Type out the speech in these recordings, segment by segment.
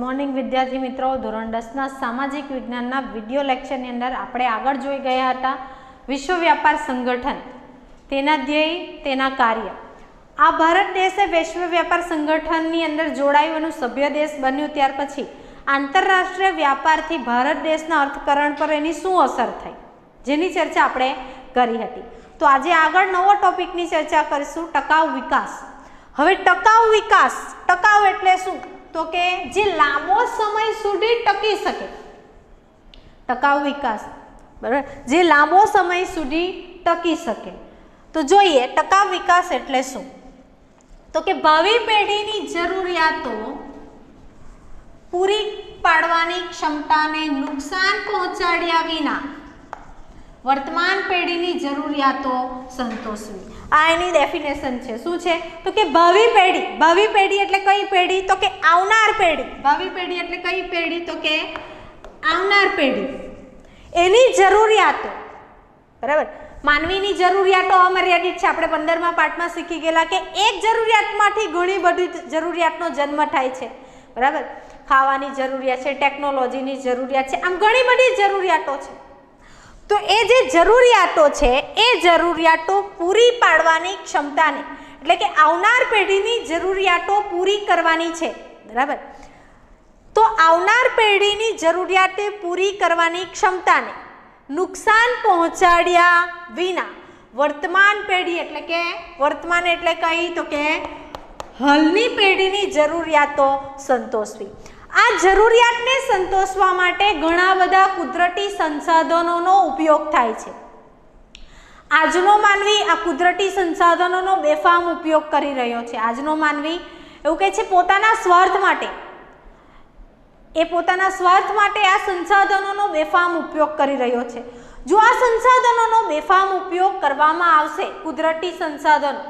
Morning વિદ્યાર્થી મિત્રો, ધોરણ 10ના સામાજિક વિજ્ઞાનના વિડિયો લેક્ચરની અંદર આપણે આગળ જોઈ ગયા હતા વિશ્વ વ્યાપાર સંગઠન, તેના ધ્યેય, તેના કાર્ય. આ ભારત દેશે વિશ્વ વ્યાપાર સંગઠનની અંદર જોડાયું અને સભ્ય દેશ બન્યું ત્યાર પછી આંતરરાષ્ટ્રીય વ્યાપારથી ભારત દેશના અર્થકરણ પર એની શું અસર થઈ, જેની ચર્ચા આપણે કરી હતી. તો આજે આગળ નવો ટોપિકની ચર્ચા કરીશું, ટકાઉ વિકાસ. હવે ટકાઉ વિકાસ, ટકાઉ એટલે શું? તો કે જે લાંબો સમય સુધી ટકી શકે. ટકાઉ વિકાસ, બરાબર, જે લાંબો સમય સુધી ટકી શકે. તો જોઈએ ટકાઉ વિકાસ એટલે શું. તો કે ભાવિ પેઢીની જરૂરિયાતો પૂરી પાડવાની ક્ષમતાને નુકસાન પહોંચાડ્યા વિના વર્તમાન પેઢીની જરૂરિયાતો સંતોષવી. આ એની ડેફિનેશન છે. શું છે? તો કે ભાવિ પેઢી. ભાવિ પેઢી એટલે કઈ પેઢી? તો કે આવનાર પેઢી. ભાવિ પેઢી એટલે કઈ પેઢી? તો કે આવનાર પેઢી. એની જરૂરિયાતો, બરાબર. માનવીની જરૂરિયાતો અમર્યાદિત છે. આપણે 15મા પાઠમાં શીખી ગયેલા કે એક જરૂરિયાતમાંથી ઘણી બધી જરૂરિયાતનો જન્મ થાય છે, બરાબર. ખાવાની જરૂરિયાત છે, ટેકનોલોજીની જરૂરિયાત છે, આમ ઘણી બધી જરૂરિયાતો છે. તો એ જે જરૂરિયાતો છે એ જરૂરિયાતો પૂરી પાડવાની ક્ષમતાને, એટલે કે આવનાર પેઢીની જરૂરિયાતો પૂરી કરવાની છે, બરાબર. તો આવનાર પેઢીની જરૂરિયાતો પૂરી કરવાની ક્ષમતાને નુકસાન પહોંચાડ્યા વિના વર્તમાન પેઢી, એટલે કે વર્તમાન એટલે કઈ? તો કે હાલની પેઢીની જરૂરિયાતો સંતોષવી. આ જરૂરિયાતને સંતોષવા માટે ઘણા બધા કુદરતી સંસાધનોનો ઉપયોગ થાય છે. આજનો માનવી આ કુદરતી સંસાધનોનો બેફામ ઉપયોગ કરી રહ્યો છે. આજનો માનવી એવું કહે છે પોતાના સ્વાર્થ માટે, એ પોતાના સ્વાર્થ માટે આ સંસાધનોનો બેફામ ઉપયોગ કરી રહ્યો છે. જો આ સંસાધનોનો બેફામ ઉપયોગ કરવામાં આવશે, કુદરતી સંસાધનો,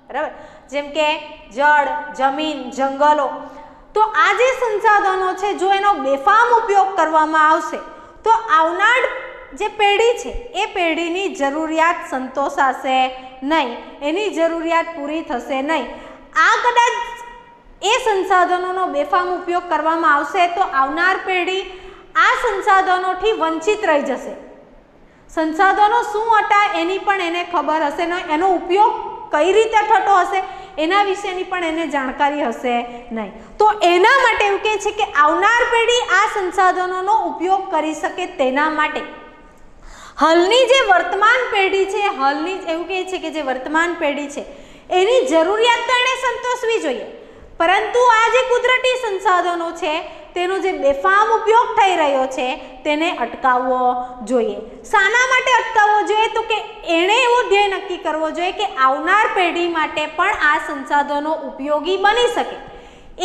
બરાબર, જેમ કે જળ, જમીન, જંગલો, તો આ જે સંસાધનો છે જો એનો બેફામ ઉપયોગ કરવામાં આવશે તો આવનાર જે પેઢી છે એ પેઢીની જરૂરિયાત સંતોષાશે નહીં, એની જરૂરિયાત પૂરી થશે નહીં. આ કદાચ એ સંસાધનોનો બેફામ ઉપયોગ કરવામાં આવશે તો આવનાર પેઢી આ સંસાધનોથી વંચિત રહી જશે. સંસાધનો શું હતા એની પણ એને ખબર હશે નહીં, એનો ઉપયોગ કઈ રીતે થતો હશે એના વિશેની પણ એને જાણકારી હશે નહીં. તો એના માટે એવું કહે છે કે આવનાર પેઢી આ સંસાધનોનો ઉપયોગ કરી શકે તેના માટે હાલની જે વર્તમાન પેઢી છે, હાલની એવું કહે છે કે જે વર્તમાન પેઢી છે એની જરૂરિયાત તો એને સંતોષવી જોઈએ, પરંતુ આ જે કુદરતી સંસાધનો છે તેનો જે બેફામ ઉપયોગ થઈ રહ્યો છે તેને અટકાવવો જોઈએ. શાના માટે અટકાવવો જોઈએ? તો કે એણે એવો ધ્યેય નક્કી કરવો જોઈએ કે આવનાર પેઢી માટે પણ આ સંસાધનો ઉપયોગી બની શકે,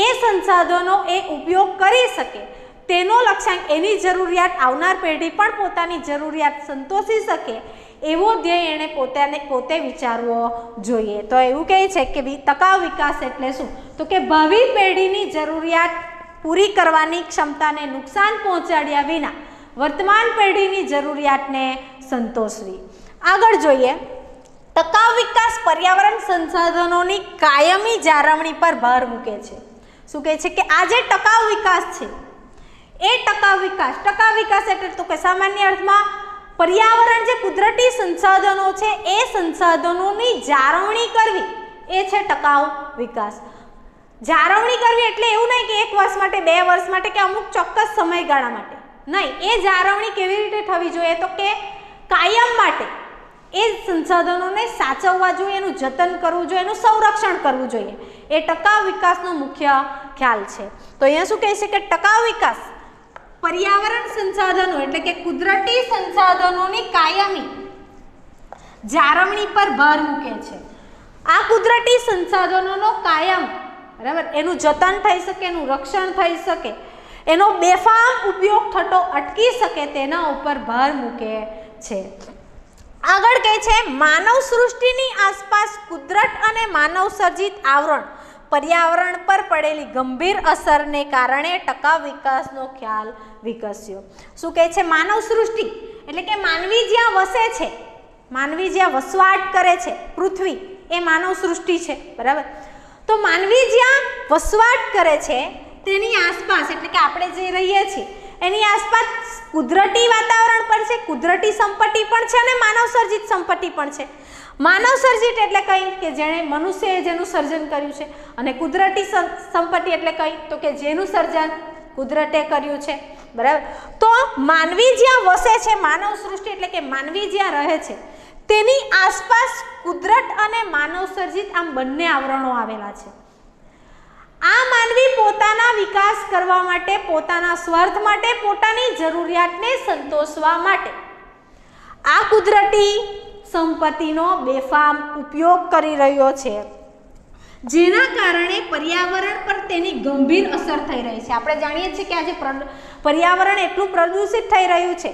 એ સંસાધનો એ ઉપયોગ કરી શકે, તેનો લક્ષ્યાંક, એની જરૂરિયાત આવનાર પેઢી પણ પોતાની જરૂરિયાત સંતોષી શકે એવો ધ્યેય એણે પોતે વિચારવો જોઈએ. તો એવું કહે છે કે ટકાઉ વિકાસ એટલે શું? તો કે ભાવિ પેઢીની જરૂરિયાત પૂરી કરવાની ક્ષમતાને નુકસાન પહોંચાડ્યા વિના વર્તમાન પેઢીની જરૂરિયાતને સંતોષવી. આગળ જોઈએ, ટકાઉ વિકાસ પર્યાવરણ સંસાધનોની કાયમી જાળવણી પર ભાર મૂકે છે. શું કહે છે? કે આ જે ટકાઉ વિકાસ છે એ ટકાઉ વિકાસ એટલે તો કે સામાન્ય અર્થમાં પર્યાવરણ, જે કુદરતી સંસાધનો છે એ સંસાધનોની જાળવણી કરવી, એ છે ટકાઉ વિકાસ. જાળવણી કરવી એટલે એવું નહીં કે 1 વર્ષ માટે, 2 વર્ષ માટે કે અમુક ચોક્કસ સમયગાળા માટે નહીં. એ જાળવણી કેવી રીતે થવી જોઈએ? તો કે કાયમ માટે એ સંસાધનોને સાચવવા જોઈએ, એનું જતન કરવું જોઈએ, એનું સંરક્ષણ કરવું જોઈએ. એ ટકાઉ વિકાસનો મુખ્ય ખ્યાલ છે. તો અહીંયા શું કહે છે કે ટકાઉ વિકાસ પર્યાવરણ સંસાધનો એટલે કે કુદરતી સંસાધનોની કાયમી જાળવણી પર ભાર મૂકે છે. આ કુદરતી સંસાધનોનો કાયમ, બરાબર, એનું જતન થઈ શકે, એનું રક્ષણ થઈ શકે, એનો બેફામ ઉપયોગ થતો અટકી શકે તેના ઉપર ભાર મૂકે છે. આગળ કહે છે માનવ સૃષ્ટિની આસપાસ કુદરત અને માનવ સર્જિત આવરણ પર્યાવરણ પર પડેલી ગંભીર અસરને કારણે ટકાઉ વિકાસનો ખ્યાલ વિકસ્યો. શું કહે છે? માનવ સૃષ્ટિ એટલે કે માનવી જ્યાં વસે છે, માનવી જ્યાં વસવાટ કરે છે, પૃથ્વી એ માનવ સૃષ્ટિ છે, બરાબર. તો માનવી જ્યાં વસવાટ કરે છે તેની આસપાસ એટલે કે આપણે જે રહીએ છીએ એની આસપાસ કુદરતી વાતાવરણ પણ છે, કુદરતી સંપત્તિ પણ છે અને માનવ સર્જિત સંપત્તિ પણ છે. માનવ સર્જિત એટલે કઈ કે જેણે મનુષ્યએ જેનું સર્જન કર્યું છે, અને કુદરતી સંપત્તિ એટલે કઈ તો કે જેનું સર્જન કુદરતે કર્યું છે. બરાબર. તો માનવી જ્યાં વસે છે, માનવ સૃષ્ટિ એટલે કે માનવી જ્યાં રહે છે તેની આસપાસ કુદરત અને માનવ સર્જિત આમ બંને આવરણો આવેલા છે. આ માનવી પોતાના વિકાસ કરવા માટે, પોતાના સ્વાર્થ માટે, પોતાની જરૂરિયાતને સંતોષવા માટે આ કુદરતી સંપત્તિનો બેફામ ઉપયોગ કરી રહ્યો છે, જેના કારણે પર્યાવરણ પર તેની ગંભીર અસર થઈ રહી છે. આપણે જાણીએ છીએ કે આજે પર્યાવરણ એટલું પ્રદૂષિત થઈ રહ્યું છે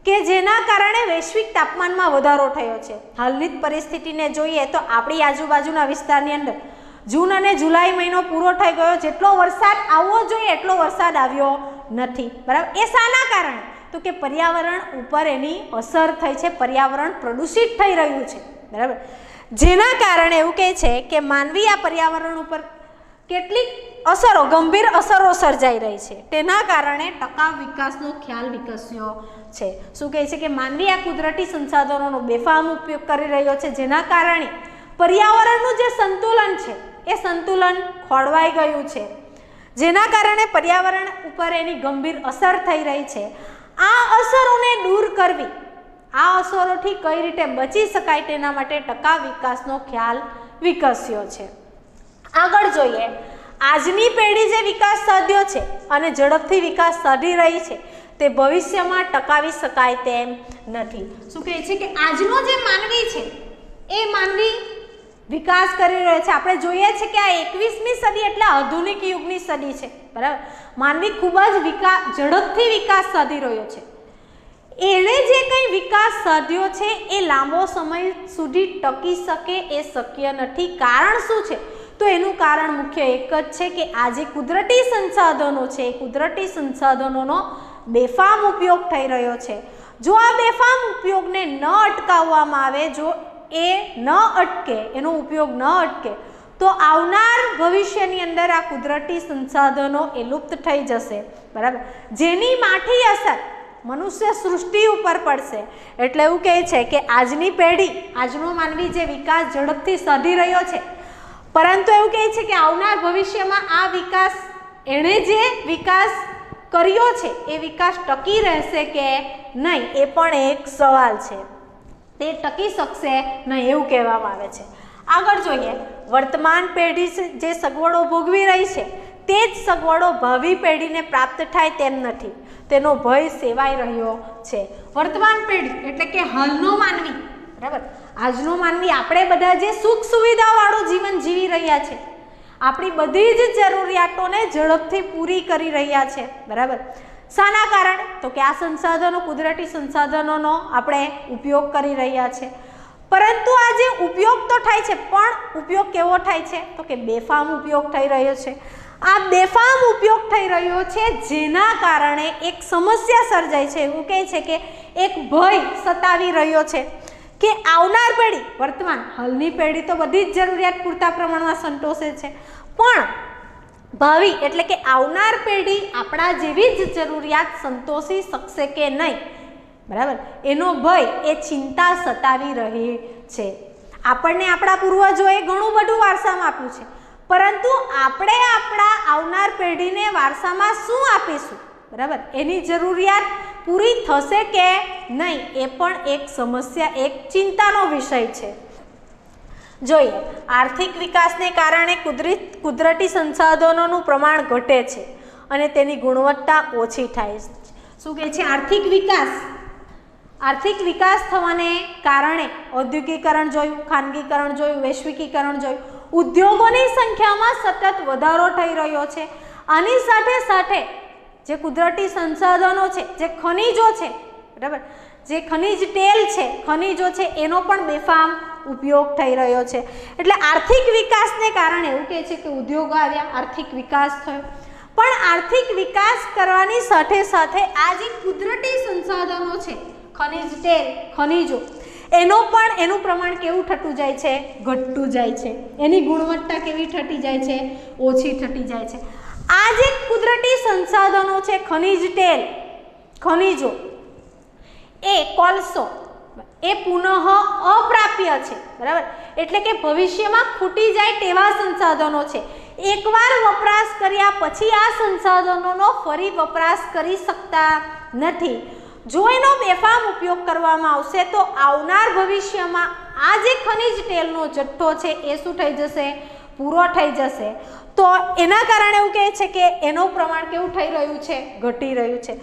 કે જેના કારણે વૈશ્વિક તાપમાનમાં વધારો થયો છે. હાલની જ પરિસ્થિતિને જોઈએ તો આપણી આજુબાજુના વિસ્તારની અંદર જૂન અને જુલાઈ મહિનો પૂરો થઈ ગયો, જેટલો વરસાદ આવવો જોઈએ એટલો વરસાદ આવ્યો નથી. બરાબર. એ શાના કારણે તો કે પર્યાવરણ ઉપર એની અસર થઈ છે, પર્યાવરણ પ્રદૂષિત થઈ રહ્યું છે. બરાબર. જેના કારણે એવું કહે છે કે માનવી આ પર્યાવરણ ઉપર કેટલીક અસરો, ગંભીર અસરો સર્જાઈ રહી છે. તેના કારણે ટકાઉ વિકાસનો ખ્યાલ વિકસ્યો છે. શું કહે છે કે માનવી આ કુદરતી સંસાધનોનો બેફામ ઉપયોગ કરી રહ્યો છે, જેના કારણે પર્યાવરણનું જે સંતુલન છે એ સંતુલન ખોરવાઈ ગયું છે, જેના કારણે પર્યાવરણ ઉપર એની ગંભીર અસર થઈ રહી છે. આ અસરોને દૂર કરવી, આ અસરોથી કઈ રીતે બચી શકાય તેના માટે ટકાઉ વિકાસનો ખ્યાલ વિકસ્યો છે. આગળ જોઈએ, આજની પેઢી જે વિકાસ સાધ્યો છે અને ઝડપથી વિકાસ સાધી રહી છે તે ભવિષ્યમાં ટકાવી શકાય તેમ નથી. શું કહે છે કે આજનો જે માનવી છે એ માનવી વિકાસ કરી રહ્યો છે. આપણે જોઈએ છે કે આ 21મી સદી એટલે આધુનિક યુગની સદી છે. બરાબર. માનવી ખૂબ જ ઝડપથી વિકાસ સાધી રહ્યો છે. એણે જે કંઈ વિકાસ સાધ્યો છે એ લાંબો સમય સુધી ટકી શકે એ શક્ય નથી. કારણ શું છે તો એનું કારણ મુખ્ય એક જ છે કે આ જે કુદરતી સંસાધનો છે એ કુદરતી સંસાધનોનો બેફામ ઉપયોગ થઈ રહ્યો છે. જો આ બેફામ ઉપયોગને ન અટકાવવામાં આવે, જો એ ન અટકે, એનો ઉપયોગ ન અટકે તો આવનાર ભવિષ્યની અંદર આ કુદરતી સંસાધનો એ લુપ્ત થઈ જશે. બરાબર. જેની માઠી અસર મનુષ્ય સૃષ્ટિ ઉપર પડશે. એટલે એવું કહે છે કે આજની પેઢી, આજનો માનવી જે વિકાસ ઝડપથી સાધી રહ્યો છે, પરંતુ એવું કહે છે કે આવનાર ભવિષ્યમાં આ વિકાસ, એણે જે વિકાસ કર્યો છે એ વિકાસ ટકી રહેશે કે નહીં એ પણ એક સવાલ છે. તે ટકી શકશે નહીં એવું કહેવામાં આવે છે. આગળ જોઈએ, વર્તમાન પેઢી જે સગવડો ભોગવી રહી છે તે જ સગવડો ભાવિ પેઢીને પ્રાપ્ત થાય તેમ નથી. તેનો ભય સેવાઈ રહ્યો છે. વર્તમાન પેઢી એટલે કે હાલનો માનવી, બરાબર, આજનો માનવી, આપણે બધા જે સુખ સુવિધાવાળું જીવન જીવી રહ્યા છે, આપણી બધી જ જરૂરિયાતોને ઝડપથી પૂરી કરી રહ્યા છે. બરાબર. શાના કારણે તો કે આ સંસાધનો, કુદરતી સંસાધનોનો આપણે ઉપયોગ કરી રહ્યા છે. પરંતુ આ જે ઉપયોગ તો થાય છે, પણ ઉપયોગ કેવો થાય છે તો કે બેફામ ઉપયોગ થઈ રહ્યો છે. આ બેફામ ઉપયોગ થઈ રહ્યો છે જેના કારણે એક સમસ્યા સર્જાય છે. એવું કહે છે કે એક ભય સતાવી રહ્યો છે કે આવનાર પેઢી, વર્તમાન હાલની પેઢી તો બધી જ જરૂરિયાત પૂરતા પ્રમાણમાં સંતોષે છે, પણ ભાવિ એટલે કે આવનાર પેઢી આપણા જેવી જ જરૂરિયાત સંતોષી શકશે કે નહીં. બરાબર. એનો ભય, એ ચિંતા સતાવી રહી છે. આપણને આપણા પૂર્વજોએ ઘણું બધું વારસામાં આપ્યું છે, પરંતુ આપણે આપણા આવનાર પેઢીને વારસામાં શું આપીશું? બરાબર. એની જરૂરિયાત પૂરી થશે કે નહીં એ પણ એક સમસ્યા, એક ચિંતાનો વિષય છે. જોઈએ, આર્થિક વિકાસને કારણે કુદરતી સંસાધનોનું પ્રમાણ ઘટે છે અને તેની ગુણવત્તા ઓછી થાય છે. શું કહે છે? આર્થિક વિકાસ થવાને કારણે ઔદ્યોગિકરણ જોયું, ખાનગીકરણ જોયું, વૈશ્વિકીકરણ જોયું, ઉદ્યોગોની સંખ્યામાં સતત વધારો થઈ રહ્યો છે. આની સાથે સાથે જે કુદરતી સંસાધનો છે, જે ખનિજો છે, બરાબર, જે ખનિજ તેલ છે, ખનિજો છે, એનો પણ બેફામ ઉપયોગ થઈ રહ્યો છે. એટલે આર્થિક વિકાસને કારણે એવું કહે છે કે ઉદ્યોગો આવ્યા, આર્થિક વિકાસ થયો, પણ આર્થિક વિકાસ કરવાની સાથે સાથે આ જે કુદરતી સંસાધનો છે, ખનિજ તેલ, ખનિજો, એનું પ્રમાણ કેવું થતું જાય છે? ઘટતું જાય છે. એની ગુણવત્તા કેવી થતી જાય છે? ઓછી થતી જાય છે. આ જે કુદરતી સંસાધનો છે, ખનિજ તેલ, ખનિજો, એ કોલસો, એ પુનઃ અપ્રાપ્ય છે, બરાબર. એટલે કે ભવિષ્યમાં ખૂટી જાય તેવા સંસાધનો છે. એકવાર વપરાશ કર્યા પછી આ સંસાધનોનો ફરી વપરાશ કરી શકતા નથી. જો એનો બેફામ ઉપયોગ કરવામાં આવશે તો આવનાર ભવિષ્યમાં આ જે ખનિજ તેલનો જથ્થો છે એ શું થઈ જશે? પૂરો થઈ જશે. તો એના કારણે એવું કહે છે કે એનું પ્રમાણ કેવું થઈ રહ્યું છે? ઘટી રહ્યું છે.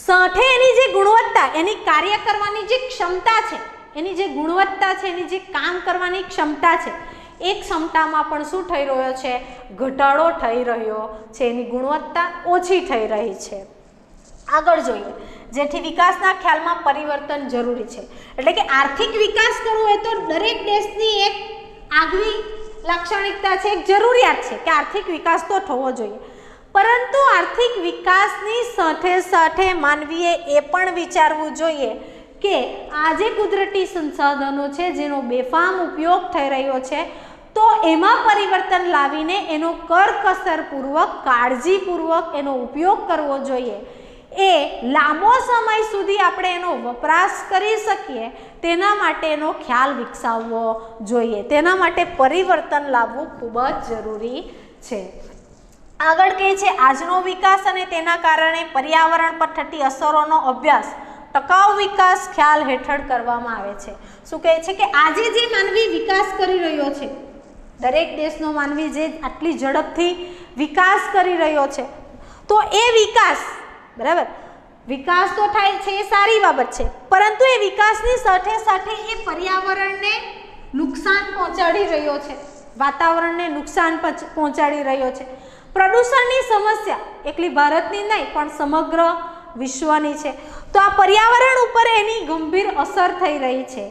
સાથે એની જે ગુણવત્તા, એની કાર્ય કરવાની જે ક્ષમતા છે, એની જે ગુણવત્તા છે, એની જે કામ કરવાની ક્ષમતા છે, એ ક્ષમતામાં પણ શું થઈ રહ્યો છે? ઘટાડો થઈ રહ્યો છે. એની ગુણવત્તા ઓછી થઈ રહી છે. આગળ જોઈએ, જેથી વિકાસના ખ્યાલમાં પરિવર્તન જરૂરી છે. એટલે કે આર્થિક વિકાસ કરવો હોય તો દરેક દેશની એક આગવી લાક્ષણિકતા છે, એક જરૂરિયાત છે કે આર્થિક વિકાસ તો થવો જોઈએ. પરંતુ આર્થિક વિકાસની સાથે સાથે માનવીએ એ પણ વિચારવું જોઈએ કે આ જે કુદરતી સંસાધનો છે જેનો બેફામ ઉપયોગ થઈ રહ્યો છે, તો એમાં પરિવર્તન લાવીને એનો કરકસરપૂર્વક, કાળજીપૂર્વક એનો ઉપયોગ કરવો જોઈએ. એ લાંબો સમય સુધી આપણે એનો વપરાશ કરી શકીએ તેના માટે એનો ખ્યાલ વિકસાવવો જોઈએ. તેના માટે પરિવર્તન લાવવું ખૂબ જ જરૂરી છે. આગળ કહે છે, આજનો વિકાસ અને તેના કારણે પર્યાવરણ પર થતી અસરોનો અભ્યાસ ટકાઉ વિકાસ ખ્યાલ હેઠળ કરવામાં આવે છે. શું કહે છે કે આજે જે માનવી વિકાસ કરી રહ્યો છે, દરેક દેશનો માનવી જે આટલી ઝડપથી વિકાસ કરી રહ્યો છે, તો એ વિકાસ, બરાબર, વિકાસ તો થાય છે એ સારી બાબત છે, પરંતુ એ વિકાસની સાથે સાથે એ પર્યાવરણને નુકસાન પહોંચાડી રહ્યો છે, વાતાવરણને નુકસાન પહોંચાડી રહ્યો છે. પ્રદૂષણની સમસ્યા એકલી ભારતની નહીં પણ સમગ્ર વિશ્વની છે. તો આ પર્યાવરણ ઉપર એની ગંભીર અસર થઈ રહી છે.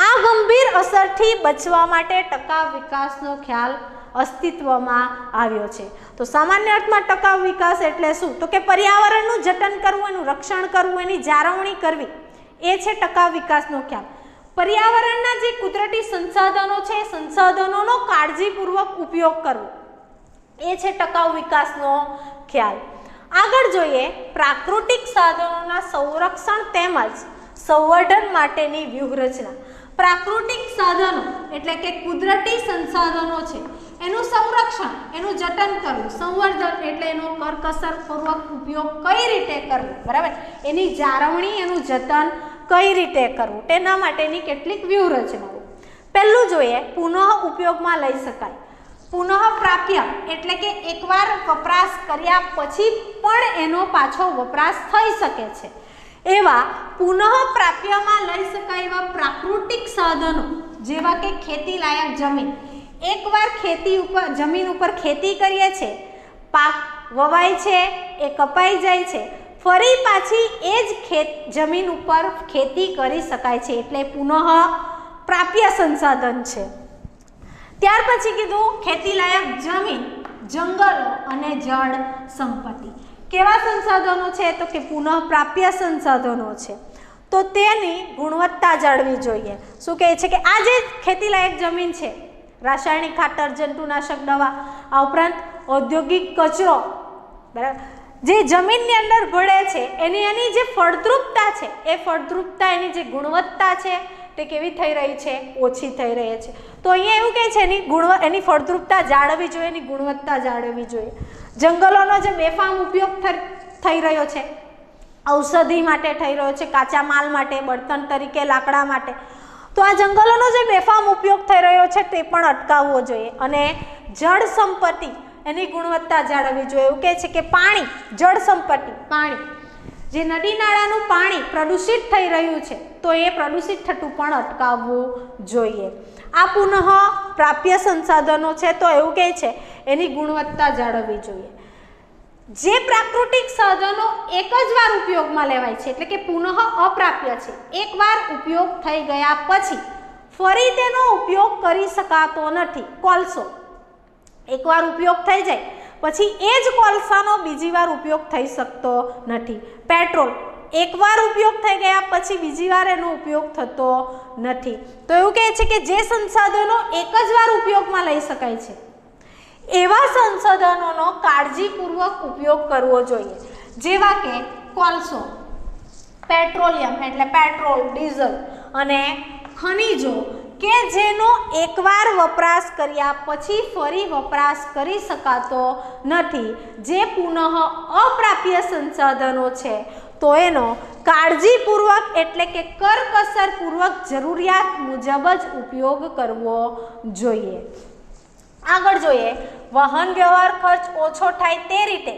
આ ગંભીર અસરથી બચવા માટે ટકાઉ વિકાસનો ખ્યાલ અસ્તિત્વમાં આવ્યો છે. તો સામાન્ય અર્થમાં ટકાઉ વિકાસ એટલે શું? તો કે પર્યાવરણનું જતન કરવું, એનું રક્ષણ કરવું, એની જાળવણી કરવી, એ છે ટકાઉ વિકાસનો ખ્યાલ. પર્યાવરણના જે કુદરતી સંસાધનો છે, સંસાધનોનો કાળજીપૂર્વક ઉપયોગ કરવો, એ છે ટકાઉ વિકાસનો ખ્યાલ. આગળ જોઈએ, પ્રાકૃતિક સાધનોના સંરક્ષણ તેમજ સંવર્ધન માટેની વ્યૂહરચના. પ્રાકૃતિક સાધનો એટલે કે કુદરતી સંસાધનો છે, એનું સંરક્ષણ, એનું જતન કરવું, સંવર્ધન એટલે એનો કરકસરપૂર્વક ઉપયોગ કઈ રીતે કરવો, બરાબર, એની જાળવણી, એનું જતન કઈ રીતે કરવું, તેના માટેની કેટલીક વ્યૂહરચનાઓ. પહેલું જોઈએ, પુનઃ ઉપયોગમાં લઈ શકાય. પુનઃ પ્રાપ્ય એટલે કે એકવાર વપરાશ કર્યા પછી પણ એનો પાછો વપરાશ થઈ શકે છે. એવા પુનઃ પ્રાપ્યમાં લઈ શકાય એવા પ્રાકૃતિક સાધનો જેવા કે ખેતી લાયક જમીન. એકવાર ખેતી ઉપર, જમીન ઉપર ખેતી કરીએ છીએ, પાક વવાય છે, એ કપાઈ જાય છે, ફરી પાછી એ જ જમીન ઉપર ખેતી કરી શકાય છે, એટલે પુનઃ પ્રાપ્ય સંસાધન છે. ત્યાર પછી કીધું ખેતી લાયક જમીન, જંગલો અને જળ સંપત્તિ. કેવા સંસાધનો છે? તો કે પુનઃ પ્રાપ્ય સંસાધનો છે. તો તેની ગુણવત્તા જાળવી જોઈએ. શું કહે છે કે આ જે ખેતી લાયક જમીન છે, રાસાયણિક ખાતર, જંતુનાશક દવા, આ ઉપરાંત ઔદ્યોગિક કચરો, બરાબર, જે જમીનની અંદર ભળે છે, એની જે ફળદ્રુપતા છે, એ ફળદ્રુપતા, એની જે ગુણવત્તા છે તે કેવી થઈ રહી છે? ઓછી થઈ રહી છે. તો અહીંયા એવું કહે છે એની ફળદ્રુપતા જાળવવી જોઈએ, એની ગુણવત્તા જાળવવી જોઈએ. જંગલોનો જે બેફામ ઉપયોગ થઈ રહ્યો છે, ઔષધિ માટે થઈ રહ્યો છે, કાચા માલ માટે, બળતણ તરીકે લાકડા માટે, તો આ જંગલોનો જે બેફામ ઉપયોગ થઈ રહ્યો છે તે પણ અટકાવવો જોઈએ. અને જળ સંપત્તિ, એની ગુણવત્તા જાળવવી જોઈએ. એવું કહે છે કે પાણી, જળ સંપત્તિ, પાણી, જે નદી નાળાનું પાણી પ્રદૂષિત થઈ રહ્યું છે, તો એ પ્રદૂષિત થતું પણ અટકાવવું જોઈએ. આ પુનઃ પ્રાપ્ય સંસાધનો છે, તો એવું કહે છે એની ગુણવત્તા જાળવવી જોઈએ. જે પ્રાકૃતિક સાધનો એક જ વાર ઉપયોગમાં લેવાય છે, એટલે કે પુનઃ અપ્રાપ્ય છે, એકવાર ઉપયોગ થઈ ગયા પછી ફરી તેનો ઉપયોગ કરી શકાતો નથી. કોલસો એકવાર ઉપયોગ થઈ જાય પછી એ જ કોલસાનો બીજી વાર ઉપયોગ થઈ શકતો નથી. પેટ્રોલ એકવાર ઉપયોગ થઈ ગયા પછી બીજી વાર એનો ઉપયોગ થતો નથી. તો એવું કહે છે કે જે સંસાધનો એક જ વાર ઉપયોગમાં લઈ શકાય છે, એવા સંસાધનોનો કાળજીપૂર્વક ઉપયોગ કરવો જોઈએ, જેવા કે કોલસો, પેટ્રોલિયમ એટલે પેટ્રોલ, ડીઝલ અને ખનિજો કે જેનો એકવાર વપરાશ કર્યા પછી ફરી વપરાશ કરી શકાતો નથી, જે પુનઃ અપ્રાપ્ય સંસાધનો છે, તો એનો કાળજીપૂર્વક એટલે કે કરકસરપૂર્વક જરૂરિયાત મુજબ જ ઉપયોગ કરવો જોઈએ. આગળ જોઈએ, વાહન વ્યવહાર ખર્ચ ઓછો થાય તે રીતે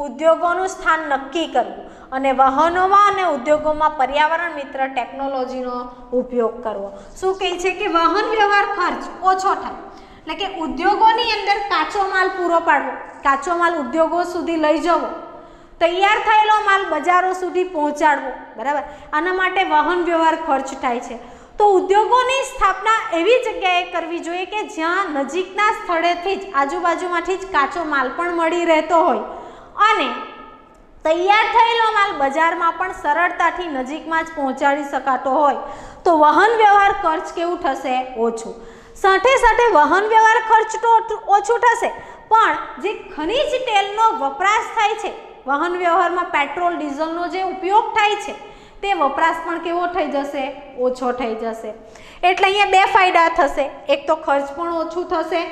ઉદ્યોગોનું સ્થાન નક્કી કરવું અને વાહનોમાં અને ઉદ્યોગોમાં પર્યાવરણ મિત્ર ટેકનોલોજીનો ઉપયોગ કરવો. શું કહે છે કે વાહન વ્યવહાર ખર્ચ ઓછો થાય એટલે કે ઉદ્યોગોની અંદર કાચો માલ પૂરો પાડવો, કાચો માલ ઉદ્યોગો સુધી લઈ જવો, તૈયાર થયેલો માલ બજારો સુધી પહોંચાડવો, બરાબર. આના માટે વાહન વ્યવહાર ખર્ચ થાય છે. તો ઉદ્યોગોની સ્થાપના એવી જગ્યાએ કરવી જોઈએ કે જ્યાં નજીકના સ્થળેથી જ આજુબાજુમાંથી જ કાચો માલ પણ મળી રહેતો હોય અને તૈયાર થયેલો માલ બજારમાં પણ સરળતાથી નજીકમાં જ પહોંચાડી શકાતો હોય, તો વાહન વ્યવહાર ખર્ચ કેવું થશે? ઓછું. સાથે સાથે વાહન વ્યવહાર ખર્ચ તો ઓછું થશે, પણ જે ખનિજ તેલનો વપરાશ થાય છે વાહન વ્યવહારમાં, પેટ્રોલ ડીઝલનો જે ઉપયોગ થાય છે તે વપરાશ પણ કેવો થઈ જશે? ઓછો થઈ જશે. એટલે અહીંયા બે ફાયદા થશે. એક તો ખર્ચ પણ ઓછું થશે,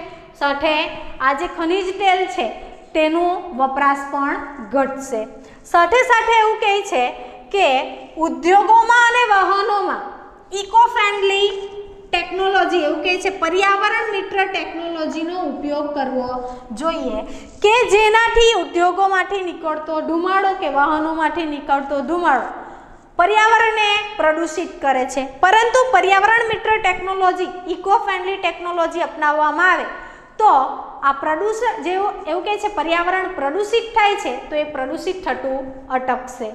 સાથે આ જે ખનિજ તેલ છે તેનો વપરાશ પણ ઘટશે. સાથે સાથે એવું કહે છે કે ઉદ્યોગોમાં અને વાહનોમાં ઇકો ફ્રેન્ડલી ટેકનોલોજી, એવું કહે છે પર્યાવરણ મિત્ર ટેકનોલોજીનો ઉપયોગ કરવો જોઈએ કે જેનાથી ઉદ્યોગોમાંથી નીકળતો ધુમાડો કે વાહનોમાંથી નીકળતો ધુમાડો પર્યાવરણને પ્રદૂષિત કરે છે, પરંતુ પર્યાવરણ મિત્ર ટેકનોલોજી, ઇકો ફ્રેન્ડલી ટેકનોલોજી અપનાવવામાં આવે તો આ પ્રદૂષણ જેવું એવું કહે છે પર્યાવરણ પ્રદૂષિત થાય છે તો એ પ્રદૂષિત થતું અટકશે.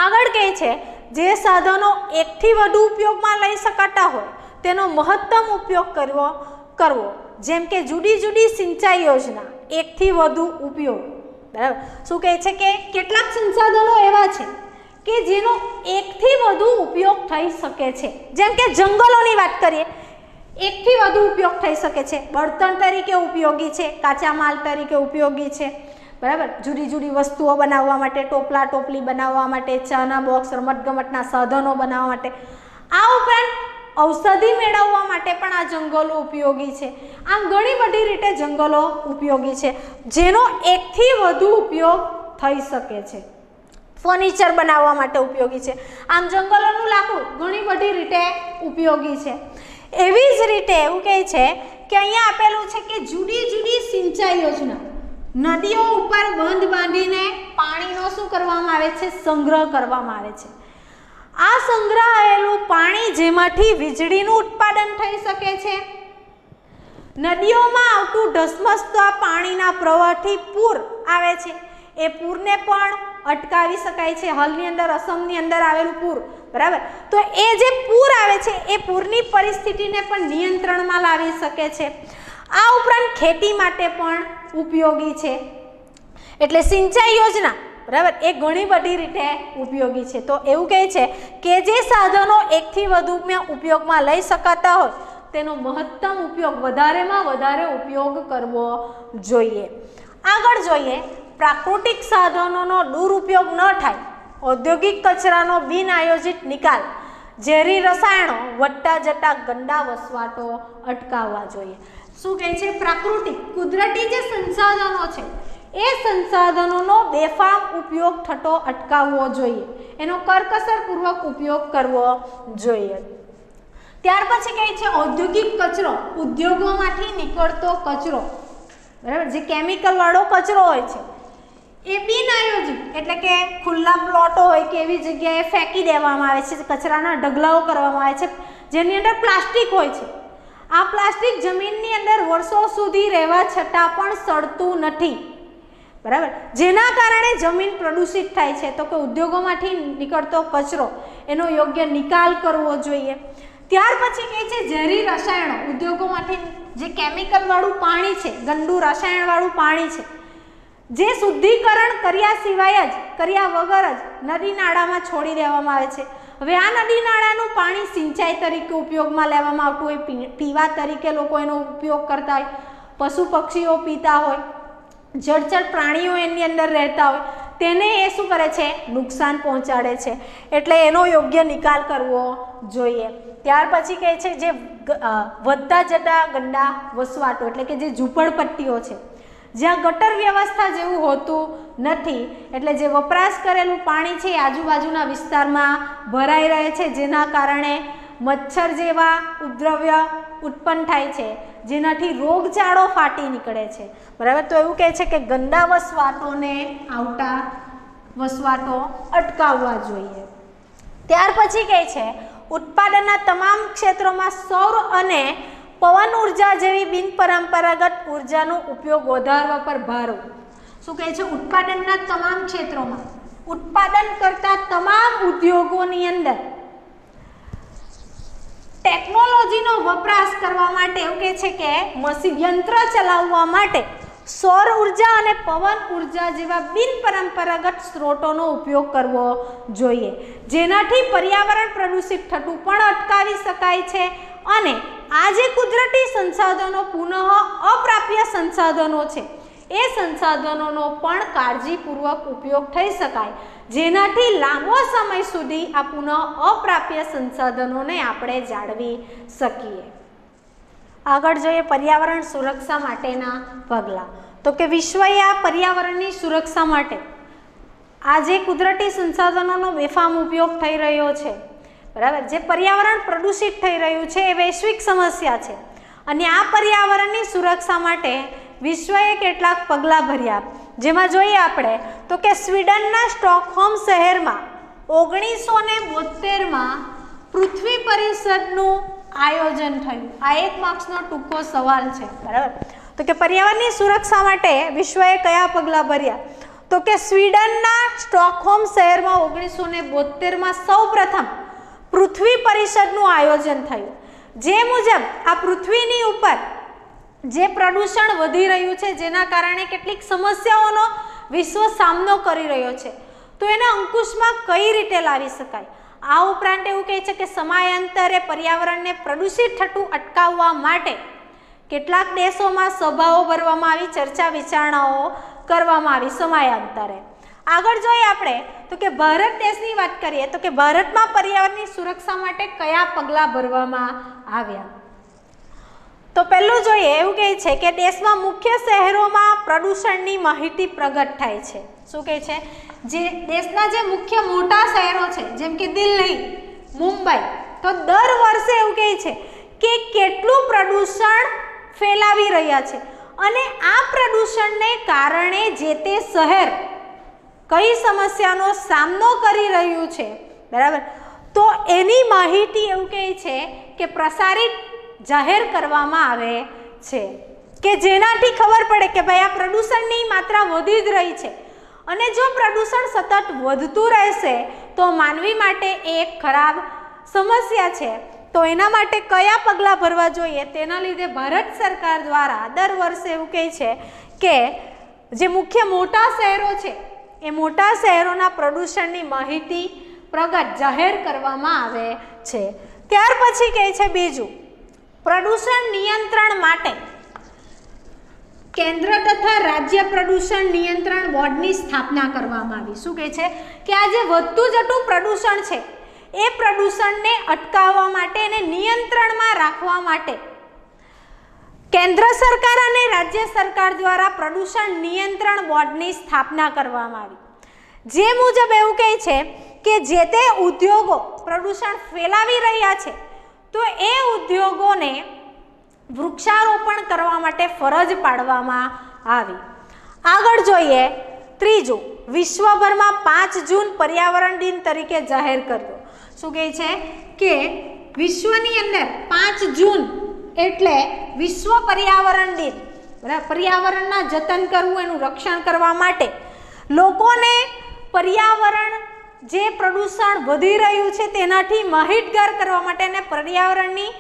આગળ કહે છે જે સાધનો એકથી વધુ ઉપયોગમાં લઈ શકાતા હોય તેનો મહત્તમ ઉપયોગ કરવો, જેમ કે જુદી જુદી સિંચાઈ યોજના, એકથી વધુ ઉપયોગ, બરાબર. શું કહે છે કે કેટલાક સંસાધનો એવા છે કે જેનો એકથી વધુ ઉપયોગ થઈ શકે છે, જેમ કે જંગલોની વાત કરીએ, એકથી વધુ ઉપયોગ થઈ શકે છે. બળતણ તરીકે ઉપયોગી છે, કાચા માલ તરીકે ઉપયોગી છે, બરાબર. જુદી જુદી વસ્તુઓ બનાવવા માટે, ટોપલા ટોપલી બનાવવા માટે, ચાના બોક્સ, રમતગમતના સાધનો બનાવવા માટે, આ ઉપરાંત ઔષધિ મેળવવા માટે પણ આ જંગલો ઉપયોગી છે. આમ ઘણી બધી રીતે જંગલો ઉપયોગી છે જેનો એકથી વધુ ઉપયોગ થઈ શકે છે. ફર્નિચર બનાવવા માટે ઉપયોગી છે. આમ જંગલોનું લાકડું ઘણી બધી રીતે ઉપયોગી છે. એવી જ રીતે એવું કહે છે કે અહીંયા આપેલું છે કે જુદી જુદી સિંચાઈ યોજના, નદીઓ ઉપર બંધ બાંધીને પાણીનો શું કરવામાં આવે છે? સંગ્રહ કરવામાં આવે છે. આ સંગ્રહાયેલું પાણી જેમાંથી વીજળીનું ઉત્પાદન થઈ શકે છે. નદીઓમાં આવતું ધસમસતા પાણીના પ્રવાહથી પૂર આવે છે, એ પૂરને પણ અટકાવી શકાય છે. હાલની અંદર અસમની અંદર આવેલું પૂર, બરાબર. તો એ જે પૂર આવે છે એ પૂરની પરિસ્થિતિને પણ નિયંત્રણમાં લાવી શકે છે. આ ઉપરાંત ખેતી માટે પણ ઉપયોગી છે. એટલે સિંચાઈ યોજના, બરાબર, એ ઘણી બધી રીતે ઉપયોગી છે. તો એવું કહે છે કે જે સાધનો એકથી વધુ ઉપયોગમાં લઈ શકાતા હોય તેનો મહત્તમ ઉપયોગ, વધારેમાં વધારે ઉપયોગ કરવો જોઈએ. આગળ જોઈએ, પ્રાકૃતિક સાધનોનો દુરુપયોગ ન થાય, ઔદ્યોગિક કચરાનો બિન આયોજિત નિકાલ, ઝેરી રસાયણો વધતા જતા ગંદા વસવાટો અટકાવવા જોઈએ. શું કહે છે? પ્રાકૃતિક કુદરતી જે સંસાધનો છે એ સંસાધનોનો બેફામ ઉપયોગ થતો અટકાવવો જોઈએ, એનો કરકસરપૂર્વક ઉપયોગ કરવો જોઈએ. ત્યાર પછી કહે છે ઔદ્યોગિક કચરો, ઉદ્યોગોમાંથી નીકળતો કચરો, બરાબર, જે કેમિકલ વાળો કચરો હોય છે એ બિનઆયોજિત એટલે કે ખુલ્લા પ્લોટો હોય કે એવી જગ્યાએ ફેંકી દેવામાં આવે છે, કચરાના ઢગલાઓ કરવામાં આવે છે જેની અંદર પ્લાસ્ટિક હોય છે. આ પ્લાસ્ટિક જમીનની અંદર વર્ષો સુધી રહેવા છતાં પણ સડતું નથી, બરાબર, જેના કારણે જમીન પ્રદૂષિત થાય છે. તો કે ઉદ્યોગોમાંથી નીકળતો કચરો એનો યોગ્ય નિકાલ કરવો જોઈએ. ત્યાર પછી કહે છે ઝેરી રસાયણો, ઉદ્યોગોમાંથી જે કેમિકલ વાળું પાણી છે, ગંદુ રસાયણ વાળું પાણી છે, જે શુદ્ધિકરણ કર્યા સિવાય જ, કર્યા વગર જ નદી નાળામાં છોડી દેવામાં આવે છે. હવે આ નદી નાળાનું પાણી સિંચાઈ તરીકે ઉપયોગમાં લેવામાં આવતું હોય, પીવા તરીકે લોકો એનો ઉપયોગ કરતા હોય, પશુ પક્ષીઓ પીતા હોય, જળચર પ્રાણીઓ એની અંદર રહેતા હોય, તેને એ શું કરે છે? નુકસાન પહોંચાડે છે. એટલે એનો યોગ્ય નિકાલ કરવો જોઈએ. ત્યાર પછી કહે છે જે વધતા જતા ગંદા વસવાટો એટલે કે જે ઝૂંપડપટ્ટીઓ છે, જ્યાં ગટર વ્યવસ્થા જેવું હોતું નથી, એટલે જે વપરાશ કરેલું પાણી છે એ આજુબાજુના વિસ્તારમાં ભરાઈ રહે છે, જેના કારણે મચ્છર જેવા ઉપદ્રવ્ય ઉત્પન્ન થાય છે, જેનાથી રોગચાળો ફાટી નીકળે છે. બરાબર. તો એવું કહે છે કે ગંદા વસવાટોને આવતા વસવાટો અટકાવવા જોઈએ. ત્યાર પછી કહે છે ઉત્પાદનના તમામ ક્ષેત્રોમાં સૌર અને પવન ઉર્જા જેવી બિનપરંપરાગત ઉર્જાનો ઉપયોગ વધારવા પર ભાર. શું કહે છે? ઉત્પાદનના તમામ ક્ષેત્રોમાં, ઉત્પાદન કરતા તમામ ઉદ્યોગોની અંદર ટેકનોલોજીનો વપરાશ કરવા માટે એવું કહે છે કે યંત્ર ચલાવવા માટે સૌર ઉર્જા અને પવન ઉર્જા જેવા બિનપરંપરાગત સ્ત્રોતોનો ઉપયોગ કરવો જોઈએ, જેનાથી પર્યાવરણ પ્રદૂષિત થતું પણ અટકાવી શકાય છે અને આ જે કુદરતી સંસાધનો પુનઃ અપ્રાપ્ય સંસાધનો છે એ સંસાધનોનો પણ કાળજીપૂર્વક ઉપયોગ થઈ શકાય, જેનાથી લાંબો સમય સુધી આ પુનઃ અપ્રાપ્ય સંસાધનોને આપણે જાળવી શકીએ. આગળ જોઈએ પર્યાવરણ સુરક્ષા માટેના પગલાં. તો કે વિશ્વએ આ પર્યાવરણની સુરક્ષા માટે આ જે કુદરતી સંસાધનોનો બેફામ ઉપયોગ થઈ રહ્યો છે, બરાબર, જે પર્યાવરણ પ્રદૂષિત થઈ રહ્યું છે એ વૈશ્વિક સમસ્યા છે અને આ પર્યાવરણની સુરક્ષા માટે વિશ્વએ કેટલાક પગલાં ભર્યા, જેમાં જોઈએ આપણે તો કે સ્વીડનના સ્ટોકહોમ શહેરમાં 1972માં પૃથ્વી પરિષદનું આયોજન થયું. આ 1 માર્ક્સનો ટૂંકો સવાલ છે. બરાબર. તો કે પર્યાવરણની સુરક્ષા માટે વિશ્વએ કયા પગલાં ભર્યા? તો કે સ્વીડનના સ્ટોકહોમ શહેરમાં 1972માં સૌપ્રથમ પૃથ્વી પરિષદનું આયોજન થયું, જે મુજબ આ પૃથ્વીની ઉપર જે પ્રદૂષણ વધી રહ્યું છે, જેના કારણે કેટલીક સમસ્યાઓનો વિશ્વ સામનો કરી રહ્યો છે, તો એને અંકુશમાં કઈ રીતે લાવી શકાય. આ ઉપરાંત એવું કહે છે કે સમયાંતરે પર્યાવરણને પ્રદૂષિત થતું અટકાવવા માટે કેટલાક દેશોમાં સભાઓ ભરવામાં આવી, ચર્ચા વિચારણાઓ કરવામાં આવી સમયાંતરે. આગળ જોઈએ આપણે તો કે ભારત દેશની વાત કરીએ તો કે ભારતમાં પર્યાવરણની સુરક્ષા માટે કયા પગલાં ભરવામાં આવ્યા. તો પહેલું જોઈએ એવું કહે છે કે દેશમાં મુખ્ય શહેરોમાં પ્રદૂષણની માહિતી પ્રગટ થાય છે. શું કહે છે? જે દેશના જે મુખ્ય મોટા શહેરો છે જેમ કે દિલ્હી, મુંબઈ, તો દર વર્ષે એવું કહે છે કે કેટલું પ્રદૂષણ ફેલાવી રહ્યા છે અને આ પ્રદૂષણને કારણે જે તે શહેર કઈ સમસ્યાનો સામનો કરી રહ્યું છે, બરાબર, તો એની માહિતી એવું કહે છે કે પ્રસારિત જાહેર કરવામાં આવે છે કે જેનાથી ખબર પડે કે ભાઈ આ પ્રદૂષણની માત્રા વધી જ રહી છે અને જો પ્રદૂષણ સતત વધતું રહેશે તો માનવી માટે એક ખરાબ સમસ્યા છે. તો એના માટે કયા પગલાં ભરવા જોઈએ તેના લીધે ભારત સરકાર દ્વારા દર વર્ષે એવું કહે છે કે જે મુખ્ય મોટા શહેરો છે એ મોટા શહેરોના પ્રદૂષણની માહિતી પ્રગટ જાહેર કરવામાં આવે છે. ત્યાર પછી કહે છે બીજું, પ્રદૂષણ નિયંત્રણ માટે કેન્દ્ર તથા રાજ્ય પ્રદૂષણ નિયંત્રણ બોર્ડની સ્થાપના કરવામાં આવી. શું કહે છે કે આ જે વધતું જતું પ્રદૂષણ છે એ પ્રદૂષણને અટકાવવા માટે અને નિયંત્રણમાં રાખવા માટે કેન્દ્ર સરકાર અને રાજ્ય સરકાર દ્વારા પ્રદૂષણ નિયંત્રણ બોર્ડની સ્થાપના કરવામાં આવી, જે મુજબ એવું કહે છે કે જે તે ઉદ્યોગો પ્રદૂષણ ફેલાવી રહ્યા છે તો એ ઉદ્યોગોને વૃક્ષારોપણ કરવા માટે ફરજ પાડવામાં આવી. આગળ જોઈએ ત્રીજું, વિશ્વભરમાં 5 જૂન પર્યાવરણ દિન તરીકે જાહેર કર્યો. શું કહે છે કે વિશ્વની અંદર 5 જૂન એટલે વિશ્વ પર્યાવરણ દિન, બરાબર, પર્યાવરણના જતન કરવું, એનું રક્ષણ કરવા માટે લોકોને પર્યાવરણ જે પ્રદૂષણ વધી રહ્યું છે તેનાથી માહિતગાર કરવા માટે અને પર્યાવરણની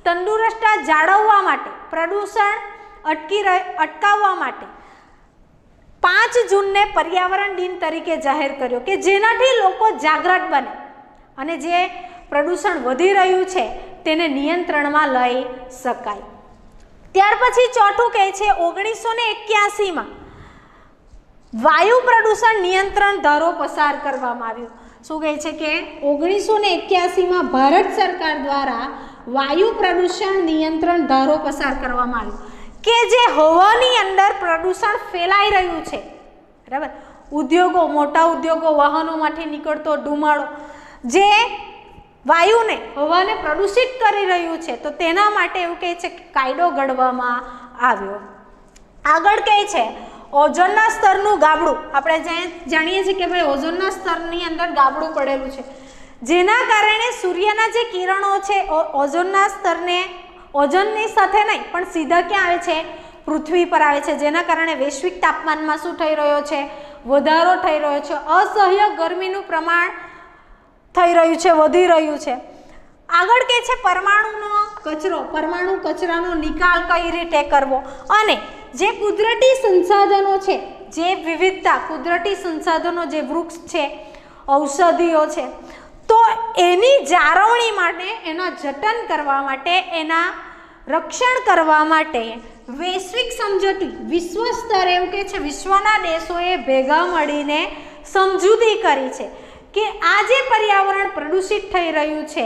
તંદુરસ્તા જાળવવા માટે, પ્રદૂષણ અટકાવવા માટે 5 જૂનને પર્યાવરણ દિન તરીકે જાહેર કર્યો કે જેનાથી લોકો જાગૃત બને અને જે પ્રદૂષણ વધી રહ્યું છે તેને નિયંત્રણમાં લઈ શકાય. ત્યાર પછી ચોથું કહે છે 1981માં વાયુ પ્રદૂષણ નિયંત્રણ ધારો પસાર કરવામાં આવ્યો. શું કહે છે કે 1981માં ભારત સરકાર દ્વારા વાયુ પ્રદૂષણ નિયંત્રણ ધારો પસાર કરવામાં આવ્યો કે જે હવાની અંદર પ્રદૂષણ ફેલાઈ રહ્યું છે, બરાબર, ઉદ્યોગો, મોટા ઉદ્યોગો, વાહનોમાંથી નીકળતો ધુમાડો જે વાયુને, હવાને પ્રદૂષિત કરી રહ્યું છે, તો તેના માટે એવું કહે છે કે કાયદો ઘડવામાં આવ્યો. આગળ કહે છે ઓઝોનના સ્તરનું ગાબડું. આપણે જાણીએ છીએ કે ભાઈ ઓઝોનના સ્તરની અંદર ગાબડું પડેલું છે, જેના કારણે સૂર્યના જે કિરણો છે ઓઝોનના સ્તરને, ઓઝોનની સાથે નહીં પણ સીધા ક્યાં આવે છે, પૃથ્વી પર આવે છે, જેના કારણે વૈશ્વિક તાપમાનમાં શું થઈ રહ્યો છે, વધારો થઈ રહ્યો છે, અસહ્ય ગરમીનું પ્રમાણ થઈ રહ્યું છે, વધી રહ્યું છે. આગળ કે છે પરમાણુનો કચરો, પરમાણુ કચરાનો નિકાલ કઈ રીતે કરવો, અને જે કુદરતી સંસાધનો છે, જે વિવિધતા, કુદરતી સંસાધનો, જે વૃક્ષ છે, ઔષધિઓ છે, તો એની જાળવણી માટે, એના જતન કરવા માટે, એના રક્ષણ કરવા માટે વૈશ્વિક સમજૂતી, વિશ્વ સ્તરે એવું કે છે વિશ્વના દેશોએ ભેગા મળીને સમજૂતી કરી છે કે આ જે પર્યાવરણ પ્રદૂષિત થઈ રહ્યું છે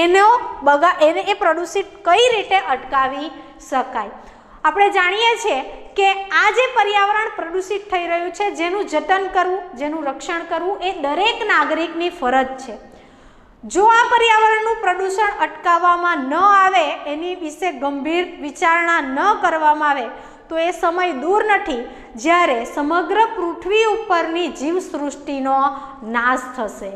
એને એ પ્રદૂષિત કઈ રીતે અટકાવી શકાય. આપણે જાણીએ છીએ કે આ જે પર્યાવરણ પ્રદૂષિત થઈ રહ્યું છે, જેનું જતન કરવું, જેનું રક્ષણ કરવું એ દરેક નાગરિકની ફરજ છે. જો આ પર્યાવરણનું પ્રદૂષણ અટકાવવામાં ન આવે, એની વિશે ગંભીર વિચારણા ન કરવામાં આવે, તો એ સમય દૂર નથી જ્યારે સમગ્ર પૃથ્વી ઉપરની જીવસૃષ્ટિનો નાશ થશે.